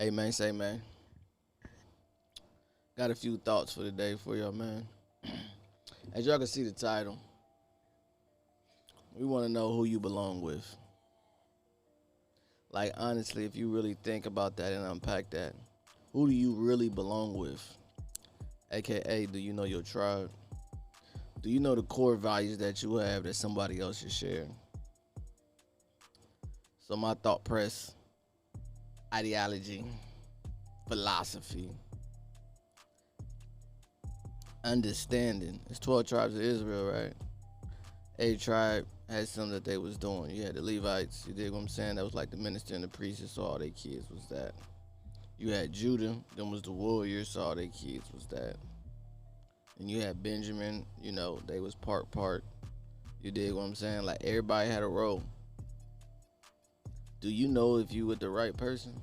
Hey man, say man. Got a few thoughts for the day for y'all, man. As y'all can see the title, we want to know who you belong with. Like honestly, if you really think about that and unpack that, who do you really belong with? AKA, do you know your tribe? Do you know the core values that you have that somebody else should share? So my thought press, ideology, philosophy, understanding. It's 12 tribes of Israel, right? A tribe had something that they was doing. You had the Levites, you dig what I'm saying? That was like the minister and the priest, so all their kids was that. You had Judah, them was the warriors, so all their kids was that. And you had Benjamin, they was part. You dig what I'm saying? Like everybody had a role. Do you know if you with the right person?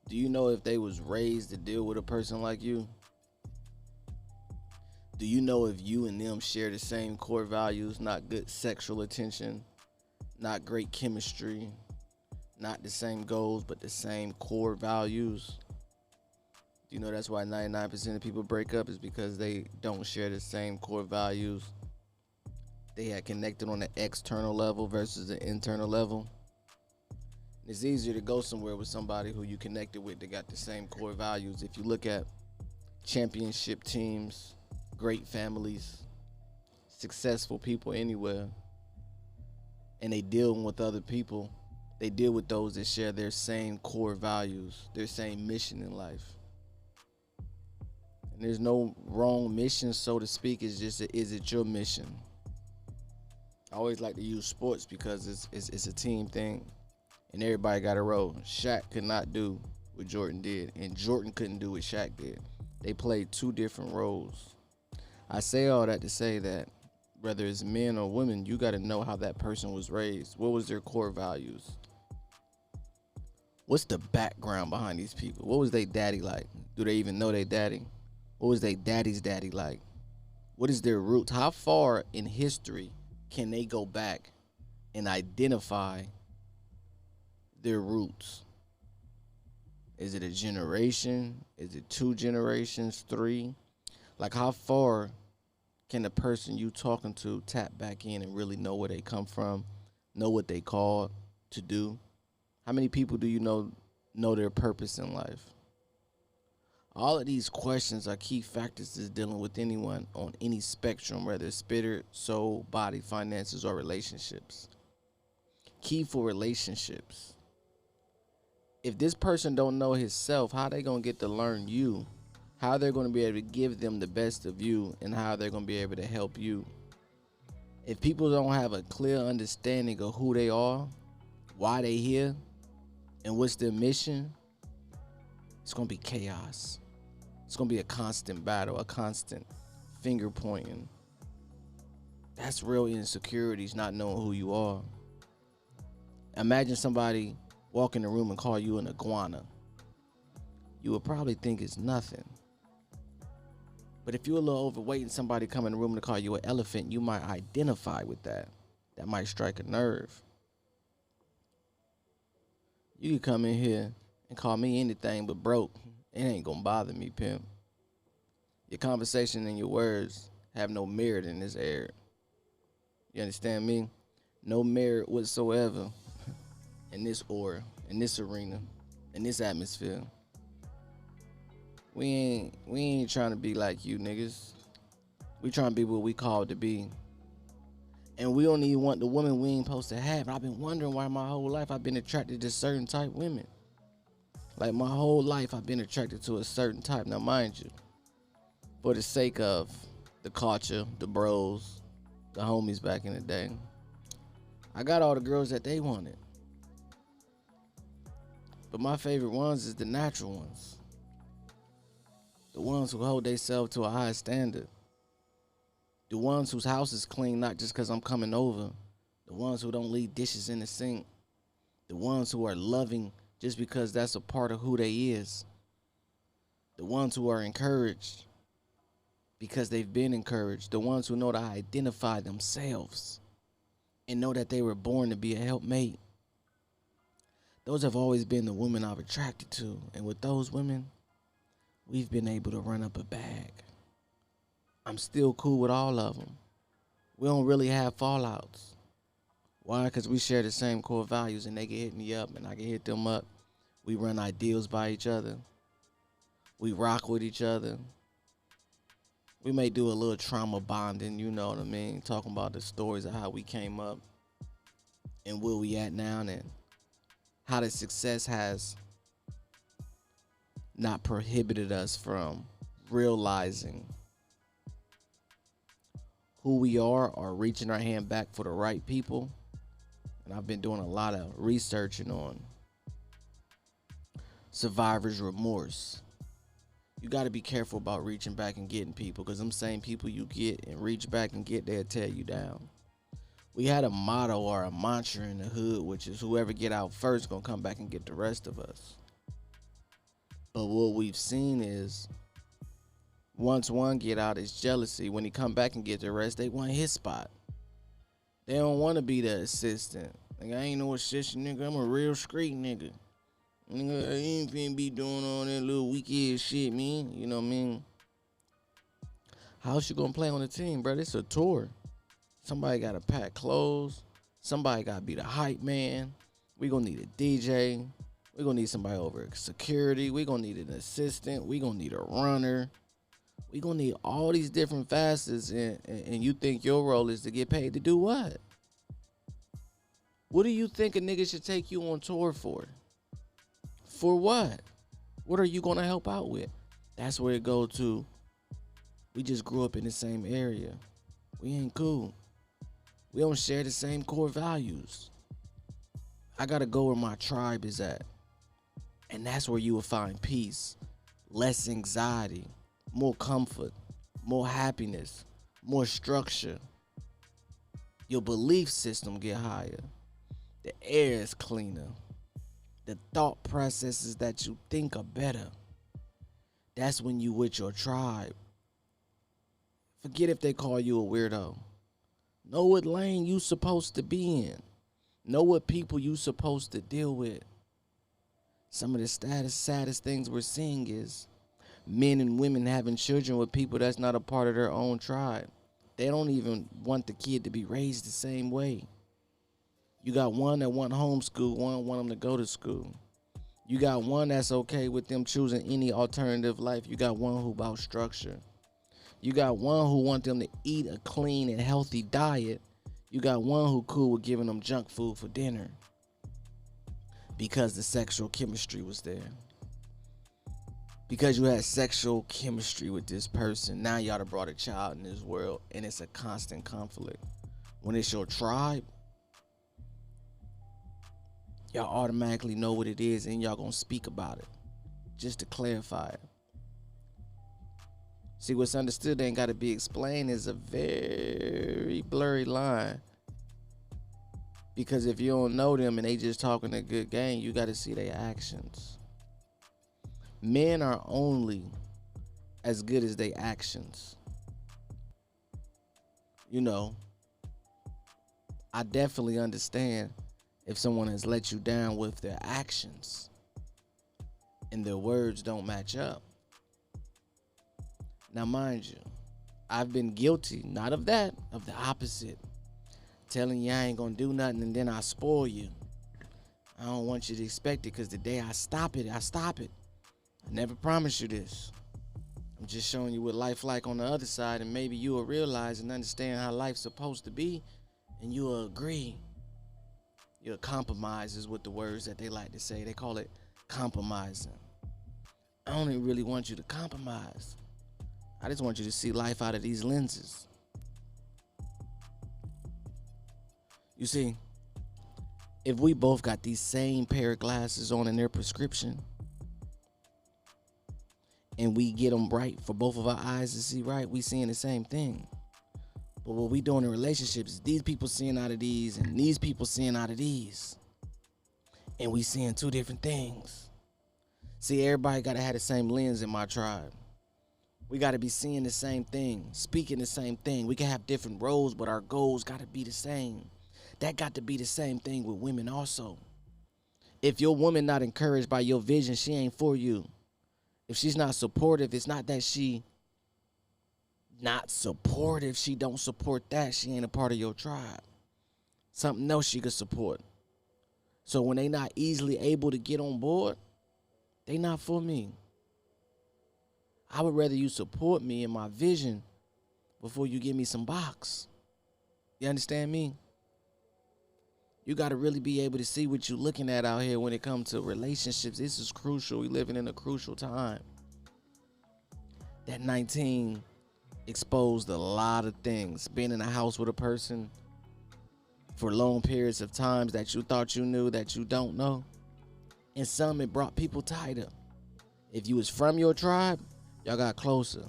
Do you know if they was raised to deal with a person like you? Do you know if you and them share the same core values, not good sexual attention, not great chemistry, not the same goals, but the same core values? Do you know that's why 99% of people break up is because they don't share the same core values? They had connected on the external level versus the internal level. It's easier to go somewhere with somebody who you connected with that got the same core values. If you look at championship teams, great families, successful people anywhere, and they deal with other people, they deal with those that share their same core values, their same mission in life. And there's no wrong mission, so to speak. It's just, is it your mission? I always like to use sports because it's a team thing, and everybody got a role. Shaq could not do what Jordan did, and Jordan couldn't do what Shaq did. They played two different roles. I say all that to say that whether it's men or women, you got to know how that person was raised. What was their core values? What's the background behind these people? What was their daddy like? Do they even know their daddy? What was their daddy's daddy like? What is their roots? How far in history can they go back and identify their roots? Is it a generation? Is it 2 generations, 3? Like how far can the person you talking to tap back in and really know where they come from, know what they called to do? How many people do you know their purpose in life? All of these questions are key factors is dealing with anyone on any spectrum, whether it's spirit, soul, body, finances, or relationships. Key for relationships. If this person don't know himself, how they gonna get to learn you? How they're gonna be able to give them the best of you, and how they're gonna be able to help you? If people don't have a clear understanding of who they are, why they here, and what's their mission, it's gonna be chaos. It's gonna be a constant battle, a constant finger pointing. That's real insecurities, not knowing who you are. Imagine somebody walk in the room and call you an iguana. You would probably think it's nothing. But if you're a little overweight and somebody come in the room to call you an elephant, you might identify with that. That might strike a nerve. You can come in here and call me anything but broke. It ain't gonna bother me, pimp. Your conversation and your words have no merit in this area. You understand me? No merit whatsoever in this aura, in this arena, in this atmosphere. We ain't trying to be like you niggas. We trying to be what we called to be. And we don't even want the woman we ain't supposed to have. I've been wondering why my whole life I've been attracted to certain type women. Like my whole life I've been attracted to a certain type. Now mind you, for the sake of the culture, the bros, the homies back in the day, I got all the girls that they wanted. But my favorite ones is the natural ones. The ones who hold themselves to a high standard. The ones whose house is clean, not just because I'm coming over. The ones who don't leave dishes in the sink. The ones who are loving just because that's a part of who they is. The ones who are encouraged because they've been encouraged. The ones who know to identify themselves and know that they were born to be a helpmate. Those have always been the women I've attracted to. And with those women, we've been able to run up a bag. I'm still cool with all of them. We don't really have fallouts. Why? Because we share the same core values and they can hit me up and I can hit them up. We run ideals by each other. We rock with each other. We may do a little trauma bonding, you know what I mean? Talking about the stories of how we came up and where we at now and how the success has not prohibited us from realizing who we are or reaching our hand back for the right people. And I've been doing a lot of researching on survivor's remorse. You got to be careful about reaching back and getting people, because them same people you get and reach back and get, they'll tear you down. We had a motto or a mantra in the hood, which is whoever get out first gonna come back and get the rest of us. But what we've seen is once one get out, it's jealousy. When he come back and get the rest, they want his spot. They don't want to be the assistant. Like, I ain't no assistant, nigga. I'm a real street nigga. Nigga, I ain't finna be doing all that little weak ass shit, man. You know what I mean? How else you gonna play on the team, bro? It's a tour. Somebody gotta pack clothes. Somebody gotta be the hype man. We gonna need a DJ. We gonna need somebody over security. We gonna need an assistant. We gonna need a runner. We gonna need all these different facets, and you think your role is to get paid to do what? What do you think a nigga should take you on tour for? For what? What are you gonna help out with? That's where it goes to. We just grew up in the same area. We ain't cool. We don't share the same core values. I gotta go where my tribe is at. And that's where you will find peace, less anxiety, more comfort, more happiness, more structure. Your belief system get higher. The air is cleaner. The thought processes that you think are better. That's when you with your tribe. Forget if they call you a weirdo. Know what lane you supposed to be in. Know what people you supposed to deal with. Some of the saddest things we're seeing is men and women having children with people that's not a part of their own tribe. They don't even want the kid to be raised the same way. You got one that want homeschool, one want them to go to school. You got one that's okay with them choosing any alternative life. You got one who about structure. You got one who want them to eat a clean and healthy diet. You got one who cool with giving them junk food for dinner because the sexual chemistry was there. Because you had sexual chemistry with this person, now y'all done brought a child in this world, and it's a constant conflict. When it's your tribe, y'all automatically know what it is and y'all gonna speak about it. Just to clarify it. See, what's understood ain't gotta be explained is a very blurry line. Because if you don't know them and they just talking a good game, you gotta see their actions. Men are only as good as their actions. You know, I definitely understand if someone has let you down with their actions and their words don't match up. Now, mind you, I've been guilty, not of that, of the opposite. Telling you I ain't gonna do nothing and then I spoil you. I don't want you to expect it, because the day I stop it, I stop it. I never promised you this. I'm just showing you what life like on the other side, and maybe you will realize and understand how life's supposed to be, and you will agree. You'll compromise is what the words that they like to say. They call it compromising. I don't even really want you to compromise. I just want you to see life out of these lenses. You see, if we both got these same pair of glasses on in their prescription, and we get them right for both of our eyes to see right, we seeing the same thing. But what we doing in relationships is these people seeing out of these and these people seeing out of these. And we seeing two different things. See, everybody got to have the same lens in my tribe. We got to be seeing the same thing, speaking the same thing. We can have different roles, but our goals got to be the same. That got to be the same thing with women also. If your woman not encouraged by your vision, she ain't for you. If she's not supportive, it's not that she not supportive. She don't support that. She ain't a part of your tribe. Something else she could support. So when they not easily able to get on board, they not for me. I would rather you support me in my vision before you give me some box. You understand me? You got to really be able to see what you're looking at out here when it comes to relationships. This is crucial. We living in a crucial time. That 19 exposed a lot of things. Being in a house with a person for long periods of times that you thought you knew that you don't know. And some, it brought people tighter. If you was from your tribe, y'all got closer.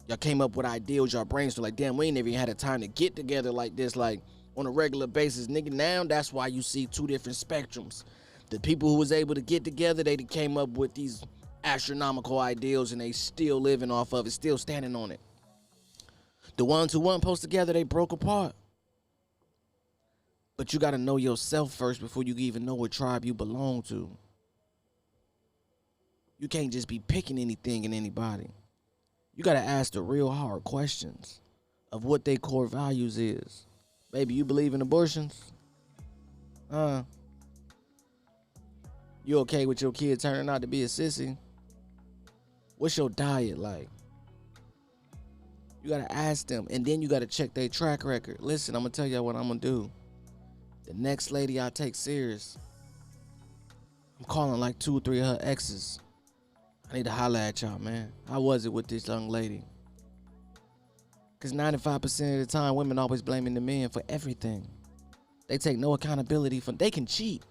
Y'all came up with ideals, y'all brainstormed like, damn, we ain't never even had a time to get together like this, like on a regular basis. Nigga, now that's why you see two different spectrums. The people who was able to get together, they came up with these astronomical ideals and they still living off of it, still standing on it. The ones who weren't supposed together, they broke apart. But you got to know yourself first before you even know what tribe you belong to. You can't just be picking anything and anybody. You got to ask the real hard questions of what their core values is. Baby, you believe in abortions? You okay with your kid turning out to be a sissy? What's your diet like? You got to ask them, and then you got to check their track record. Listen, I'm going to tell y'all what I'm going to do. The next lady I take serious, I'm calling like 2 or 3 of her exes. I need to holler at y'all, man. How was it with this young lady? Because 95% of the time, women always blaming the men for everything. They take no accountability for, they can cheat,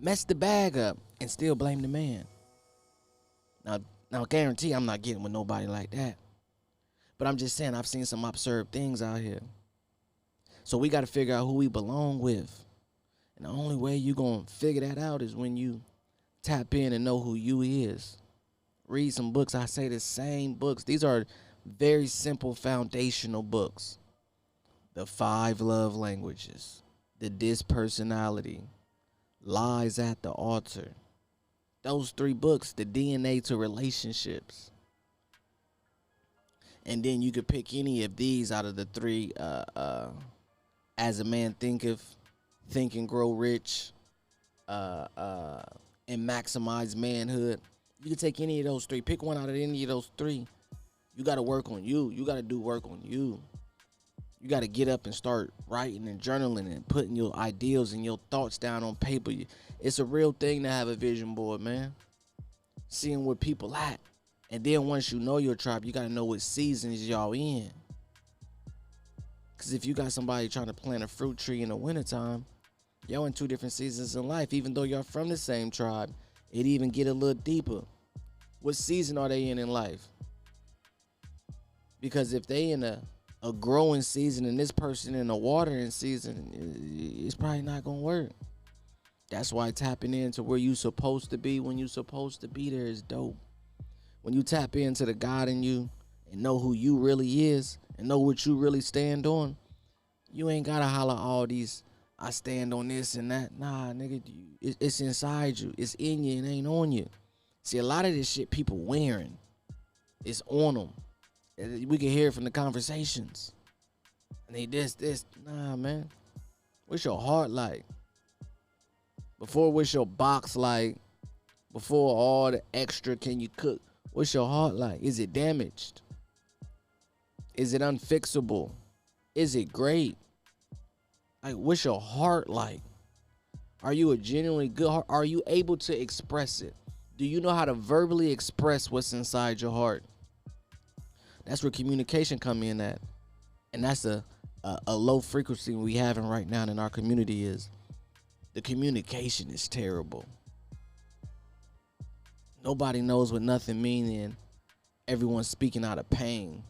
mess the bag up, and still blame the man. Now guarantee I'm not getting with nobody like that. But I'm just saying, I've seen some absurd things out here. So we got to figure out who we belong with. And the only way you going to figure that out is when you tap in and know who you is. Read some books. I say the same books. These are very simple foundational books. The 5 Love Languages. The Dispersonality. Lies at the Altar. Those 3 books, the DNA to relationships. And then you could pick any of these out of the 3. As a Man Thinketh, Think and Grow Rich, and Maximize Manhood. You can take any of those 3. Pick one out of any of those 3. You got to work on you. You got to do work on you. You got to get up and start writing and journaling and putting your ideals and your thoughts down on paper. It's a real thing to have a vision board, man. Seeing where people at. And then once you know your tribe, you got to know what seasons y'all in. Because if you got somebody trying to plant a fruit tree in the wintertime, y'all in 2 different seasons in life. Even though y'all from the same tribe, it even get a little deeper. What season are they in life? Because if they in a growing season and this person in a watering season, it's probably not going to work. That's why tapping into where you supposed to be when you supposed to be there is dope. When you tap into the God in you and know who you really is and know what you really stand on, you ain't got to holler all these, I stand on this and that. Nah, nigga, it's inside you. It's in you and ain't on you. See, a lot of this shit people wearing, it's on them. We can hear it from the conversations. And they this. Nah, man. What's your heart like? Before, what's your box like? Before all the extra can you cook? What's your heart like? Is it damaged? Is it unfixable? Is it great? Like, what's your heart like? Are you a genuinely good heart? Are you able to express it? Do you know how to verbally express what's inside your heart? That's where communication come in at. And that's a low frequency we having right now in our community is the communication is terrible. Nobody knows what nothing means, and everyone's speaking out of pain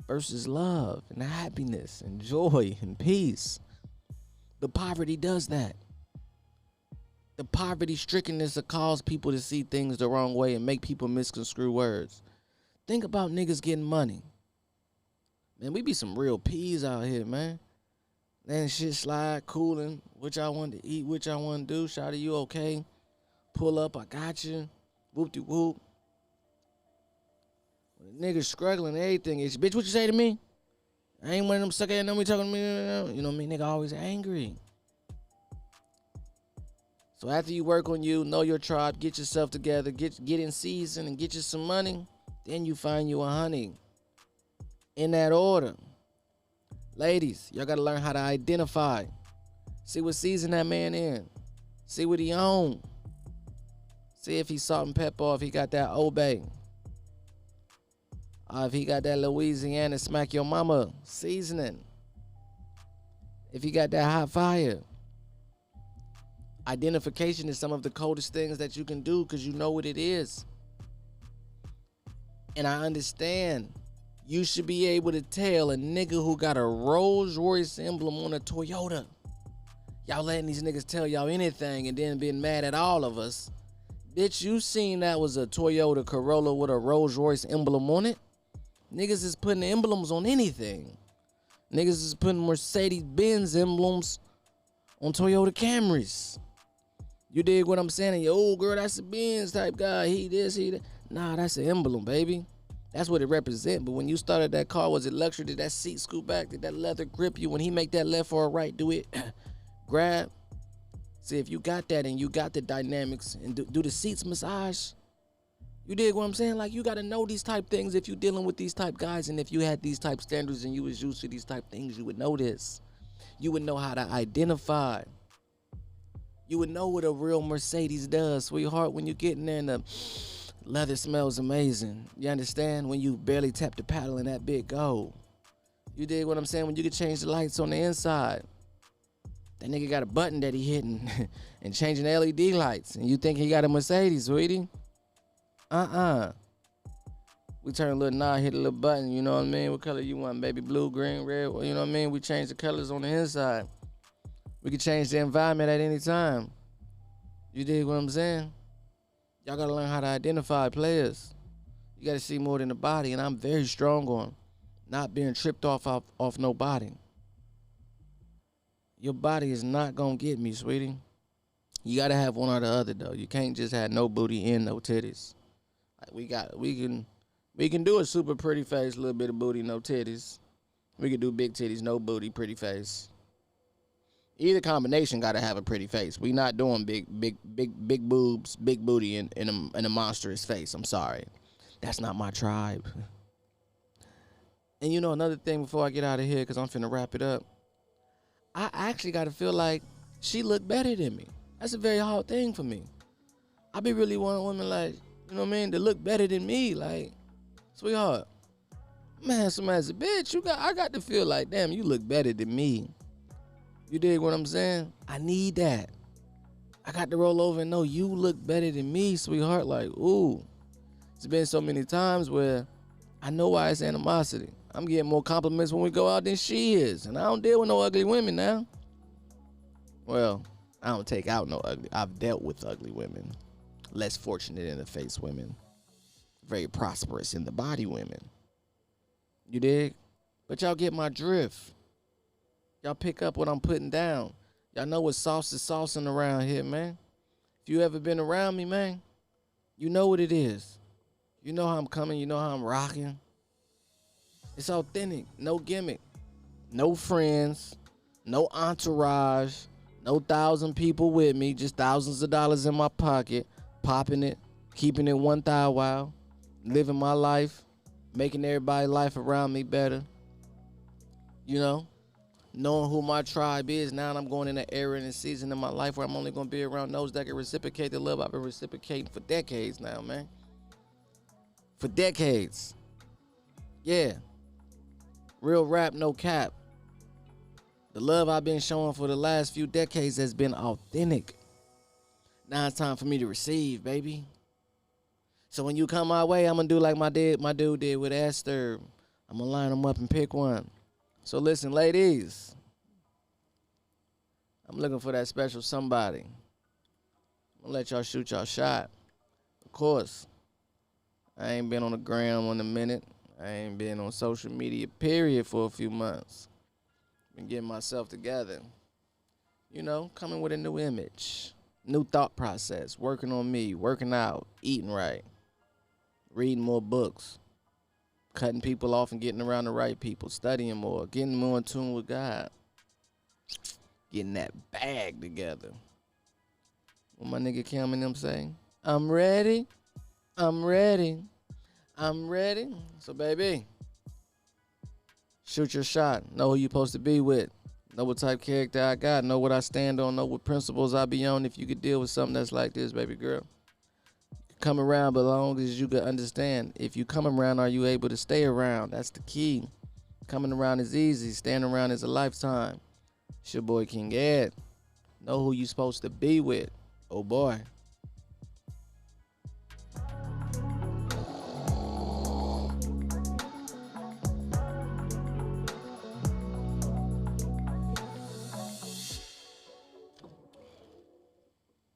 versus love and happiness and joy and peace. The poverty does that. The poverty strickenness will cause people to see things the wrong way and make people misconstrue words. Think about niggas getting money. Man, we be some real peas out here, man. Then shit slide, cooling. What y'all want to eat? What y'all want to do? Shawty, you okay? Pull up, I got you. Whoop de whoop. When the nigga struggling and everything, it's bitch, what you say to me? I ain't one of them sucker ass me talking to me. You know what I mean? Nigga always angry. So after you work on you, know your tribe, get yourself together, get in season and get you some money, then you find you a honey. In that order. Ladies, y'all gotta learn how to identify. See what season that man in. See what he on. See if he salt and pepper or if he got that Obey. If he got that Louisiana smack your mama seasoning. If he got that hot fire. Identification is some of the coldest things that you can do because you know what it is. And I understand you should be able to tell a nigga who got a Rolls Royce emblem on a Toyota. Y'all letting these niggas tell y'all anything and then being mad at all of us. Bitch, you seen that was a Toyota Corolla with a Rolls Royce emblem on it? Niggas is putting emblems on anything. Niggas is putting Mercedes-Benz emblems on Toyota Camrys. You dig what I'm saying? Yo, girl, that's a Benz type guy. He this, he that. Nah, that's an emblem, baby. That's what it represent. But when you started that car, was it luxury? Did that seat scoot back? Did that leather grip you? When he make that left or a right, do it. Grab. See, if you got that and you got the dynamics and do the seats massage. You dig what I'm saying? Like, you got to know these type things if you dealing with these type guys. And if you had these type standards and you was used to these type things, you would know this. You would know how to identify. You would know what a real Mercedes does, sweetheart, when you get in there and the leather smells amazing. You understand? When you barely tap the paddle and that bit go. You dig what I'm saying? When you can change the lights on the inside. That nigga got a button that he hitting and changing LED lights. And you think he got a Mercedes, sweetie? We turn a little knob, hit a little button, you know what I mean? What color you want, baby? Blue, green, red, you know what I mean? We change the colors on the inside. We can change the environment at any time. You dig what I'm saying? Y'all gotta learn how to identify players. You gotta see more than the body, and I'm very strong on not being tripped off no body. Your body is not gonna get me, sweetie. You gotta have one or the other though. You can't just have no booty and no titties. Like we can do a super pretty face, a little bit of booty, no titties. We can do big titties, no booty, pretty face. Either combination gotta have a pretty face. We not doing big boobs, big booty, in a monstrous face. I'm sorry, that's not my tribe. And you know another thing before I get out of here, cause I'm finna wrap it up. I actually gotta feel like she look better than me. That's a very hard thing for me. I be really wanting women like, you know what I mean, to look better than me. Like, sweetheart, man, somebody's a bitch. I got to feel like, damn, you look better than me. You dig what I'm saying? I need that. I got to roll over and know you look better than me, sweetheart. Like, ooh. It's been so many times where I know why it's animosity. I'm getting more compliments when we go out than she is. And I don't deal with no ugly women now. Well, I don't take out no ugly. I've dealt with ugly women. Less fortunate in the face women. Very prosperous in the body women. You dig? But y'all get my drift. Y'all pick up what I'm putting down. Y'all know what sauce is saucing around here, man. If you ever been around me, man, you know what it is. You know how I'm coming. You know how I'm rocking. It's authentic. No gimmick. No friends. No entourage. No 1,000 people with me. Just thousands of dollars in my pocket. Popping it. Keeping it one thou wow. Living my life. Making everybody's life around me better. You know? Knowing who my tribe is, now I'm going in an era and a season in my life where I'm only going to be around those that can reciprocate the love I've been reciprocating for decades now, man. For decades. Yeah. Real rap, no cap. The love I've been showing for the last few decades has been authentic. Now it's time for me to receive, baby. So when you come my way, I'm going to do like my dude did with Esther. I'm going to line them up and pick one. So listen, ladies, I'm looking for that special somebody. I'm going to let y'all shoot y'all shot. Of course, I ain't been on the gram in a minute. I ain't been on social media, period, for a few months. Been getting myself together. You know, coming with a new image, new thought process, working on me, working out, eating right, reading more books, cutting people off and getting around the right people, studying more, getting more in tune with God, getting that bag together. What my nigga Cam and them say? I'm ready. I'm ready. I'm ready. So, baby, shoot your shot. Know who you supposed to be with. Know what type of character I got. Know what I stand on. Know what principles I be on. If you could deal with something that's like this, baby girl. Come around, but as long as you can understand. If you come around, are you able to stay around? That's the key. Coming around is easy. Staying around is a lifetime. It's your boy King Ed. Know who you supposed to be with. Oh boy.